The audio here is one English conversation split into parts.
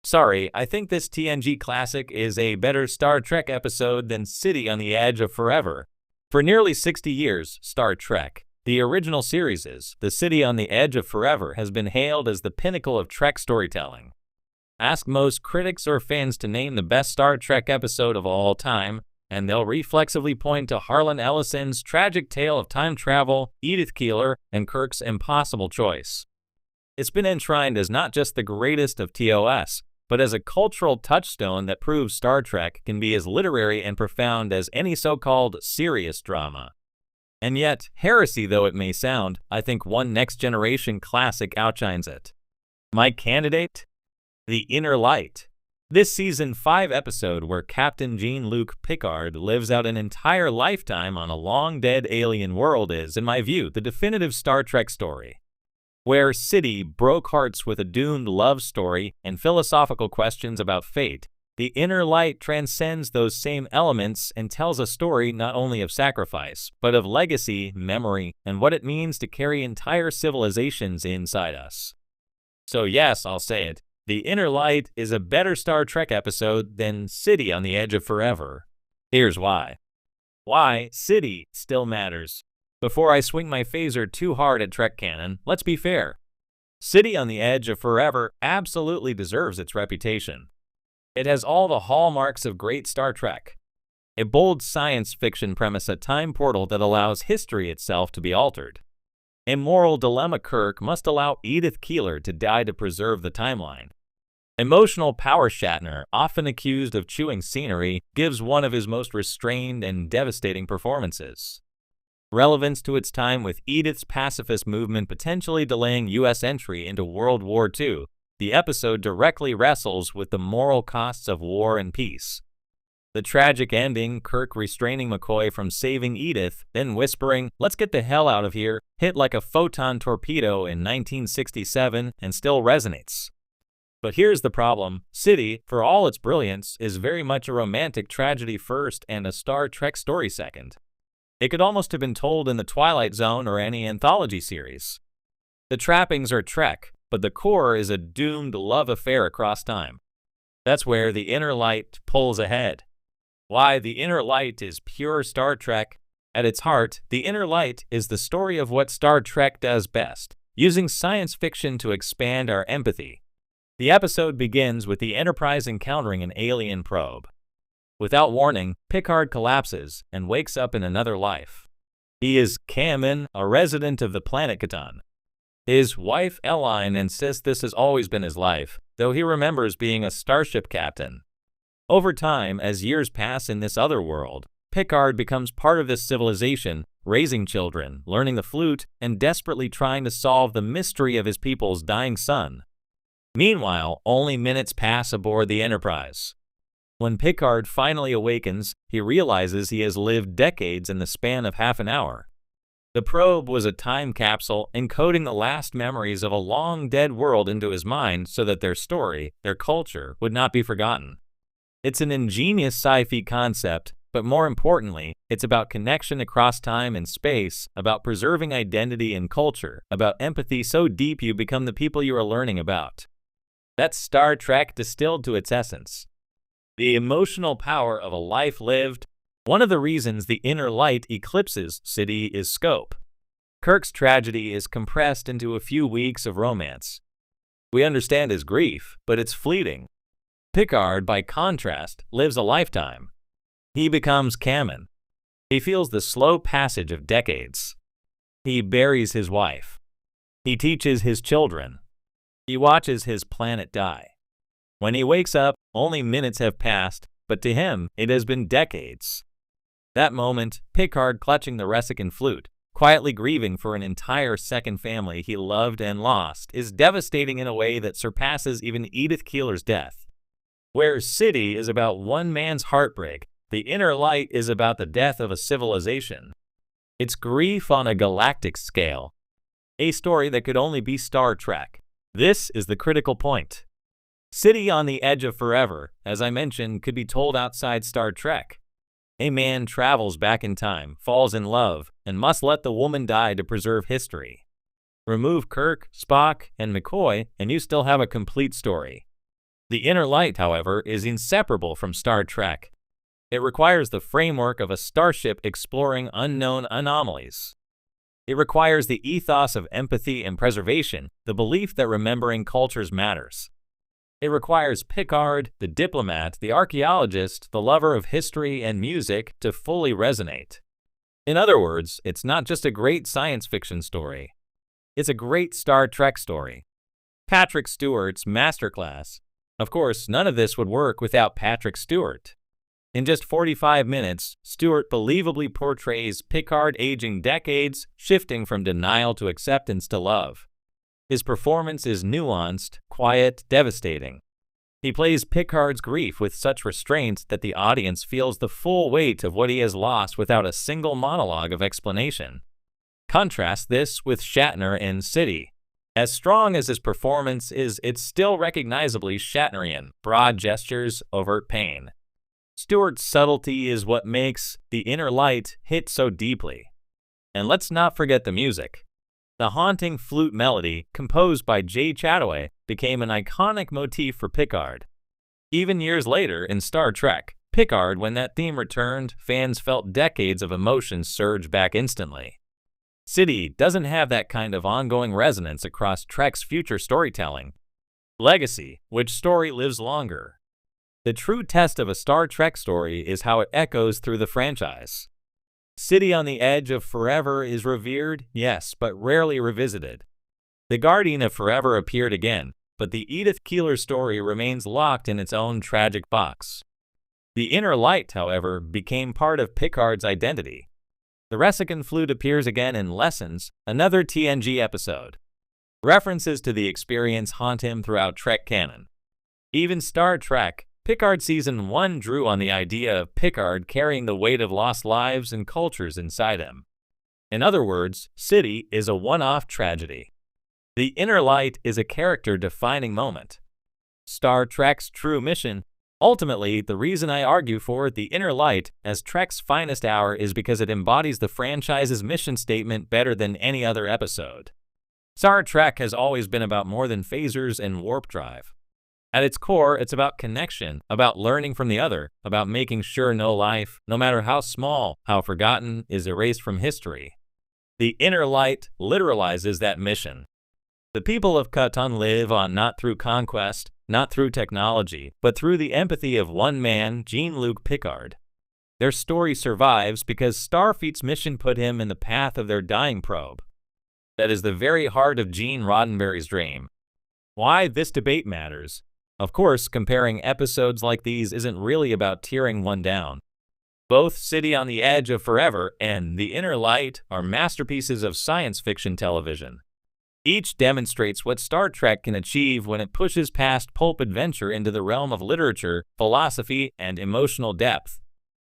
Sorry, I think this TNG classic is a better Star Trek episode than City on the Edge of Forever. For nearly 60 years, Star Trek, the original series, The City on the Edge of Forever, has been hailed as the pinnacle of Trek storytelling. Ask most critics or fans to name the best Star Trek episode of all time, and they'll reflexively point to Harlan Ellison's tragic tale of time travel, Edith Keeler, and Kirk's impossible choice. It's been enshrined as not just the greatest of TOS, but as a cultural touchstone that proves Star Trek can be as literary and profound as any so-called serious drama. And yet, heresy though it may sound, I think one next-generation classic outshines it. My candidate? The Inner Light. This Season 5 episode where Captain Jean-Luc Picard lives out an entire lifetime on a long-dead alien world is, in my view, the definitive Star Trek story. Where City broke hearts with a doomed love story and philosophical questions about fate, the Inner Light transcends those same elements and tells a story not only of sacrifice, but of legacy, memory, and what it means to carry entire civilizations inside us. So yes, I'll say it, the Inner Light is a better Star Trek episode than City on the Edge of Forever. Here's why. Why City still matters. Before I swing my phaser too hard at Trek canon, let's be fair. City on the Edge of Forever absolutely deserves its reputation. It has all the hallmarks of great Star Trek. A bold science fiction premise, a time portal that allows history itself to be altered. A moral dilemma: Kirk must allow Edith Keeler to die to preserve the timeline. Emotional power: Shatner, often accused of chewing scenery, gives one of his most restrained and devastating performances. Relevance to its time, with Edith's pacifist movement potentially delaying U.S. entry into World War II, the episode directly wrestles with the moral costs of war and peace. The tragic ending, Kirk restraining McCoy from saving Edith, then whispering, "Let's get the hell out of here," hit like a photon torpedo in 1967 and still resonates. But here's the problem. City, for all its brilliance, is very much a romantic tragedy first and a Star Trek story second. It could almost have been told in The Twilight Zone or any anthology series. The trappings are Trek, but the core is a doomed love affair across time. That's where the Inner Light pulls ahead. Why the Inner Light is pure Star Trek. At its heart, the Inner Light is the story of what Star Trek does best, using science fiction to expand our empathy. The episode begins with the Enterprise encountering an alien probe. Without warning, Picard collapses and wakes up in another life. He is Canon, a resident of the planet Caton. His wife, Eline, insists this has always been his life, though he remembers being a starship captain. Over time, as years pass in this other world, Picard becomes part of this civilization, raising children, learning the flute, and desperately trying to solve the mystery of his people's dying son. Meanwhile, only minutes pass aboard the Enterprise. When Picard finally awakens, he realizes he has lived decades in the span of half an hour. The probe was a time capsule encoding the last memories of a long-dead world into his mind so that their story, their culture, would not be forgotten. It's an ingenious sci-fi concept, but more importantly, it's about connection across time and space, about preserving identity and culture, about empathy so deep you become the people you are learning about. That's Star Trek distilled to its essence. The emotional power of a life lived. One of the reasons the Inner Light eclipses City is scope. Kirk's tragedy is compressed into a few weeks of romance. We understand his grief, but it's fleeting. Picard, by contrast, lives a lifetime. He becomes Canon. He feels the slow passage of decades. He buries his wife. He teaches his children. He watches his planet die. When he wakes up, only minutes have passed, but to him, it has been decades. That moment, Picard clutching the Resican flute, quietly grieving for an entire second family he loved and lost, is devastating in a way that surpasses even Edith Keeler's death. Where City is about one man's heartbreak, the Inner Light is about the death of a civilization. It's grief on a galactic scale. A story that could only be Star Trek. This is the critical point. City on the Edge of Forever, as I mentioned, could be told outside Star Trek. A man travels back in time, falls in love, and must let the woman die to preserve history. Remove Kirk, Spock, and McCoy, and you still have a complete story. The inner light, however, is inseparable from Star Trek. It requires the framework of a starship exploring unknown anomalies. It requires the ethos of empathy and preservation, the belief that remembering cultures matters. It requires Picard, the diplomat, the archaeologist, the lover of history and music to fully resonate. In other words, it's not just a great science fiction story. It's a great Star Trek story. Patrick Stewart's masterclass. Of course, none of this would work without Patrick Stewart. In just 45 minutes, Stewart believably portrays Picard aging decades, shifting from denial to acceptance to love. His performance is nuanced, quiet, devastating. He plays Picard's grief with such restraint that the audience feels the full weight of what he has lost without a single monologue of explanation. Contrast this with Shatner in City. As strong as his performance is, it's still recognizably Shatnerian, broad gestures, overt pain. Stewart's subtlety is what makes The Inner Light hit so deeply. And let's not forget the music. The haunting flute melody, composed by Jay Chataway, became an iconic motif for Picard. Even years later in Star Trek, Picard, when that theme returned, fans felt decades of emotion surge back instantly. City doesn't have that kind of ongoing resonance across Trek's future storytelling. Legacy, which story lives longer? The true test of a Star Trek story is how it echoes through the franchise. City on the Edge of Forever is revered, yes, but rarely revisited. The Guardian of Forever appeared again, but the Edith Keeler story remains locked in its own tragic box. The Inner Light, however, became part of Picard's identity. The Resican flute appears again in Lessons, another TNG episode. References to the experience haunt him throughout Trek canon. Even Star Trek, Picard Season 1 drew on the idea of Picard carrying the weight of lost lives and cultures inside him. In other words, City is a one-off tragedy. The Inner Light is a character-defining moment. Star Trek's true mission. Ultimately, the reason I argue for The Inner Light as Trek's finest hour is because it embodies the franchise's mission statement better than any other episode. Star Trek has always been about more than phasers and warp drive. At its core, it's about connection, about learning from the other, about making sure no life, no matter how small, how forgotten, is erased from history. The Inner Light literalizes that mission. The people of Catan live on not through conquest, not through technology, but through the empathy of one man, Jean-Luc Picard. Their story survives because Starfleet's mission put him in the path of their dying probe. That is the very heart of Gene Roddenberry's dream. Why this debate matters? Of course, comparing episodes like these isn't really about tearing one down. Both City on the Edge of Forever and The Inner Light are masterpieces of science fiction television. Each demonstrates what Star Trek can achieve when it pushes past pulp adventure into the realm of literature, philosophy, and emotional depth.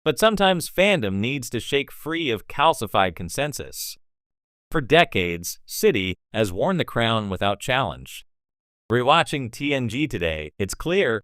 But sometimes fandom needs to shake free of calcified consensus. For decades, City has worn the crown without challenge. Rewatching TNG today, it's clear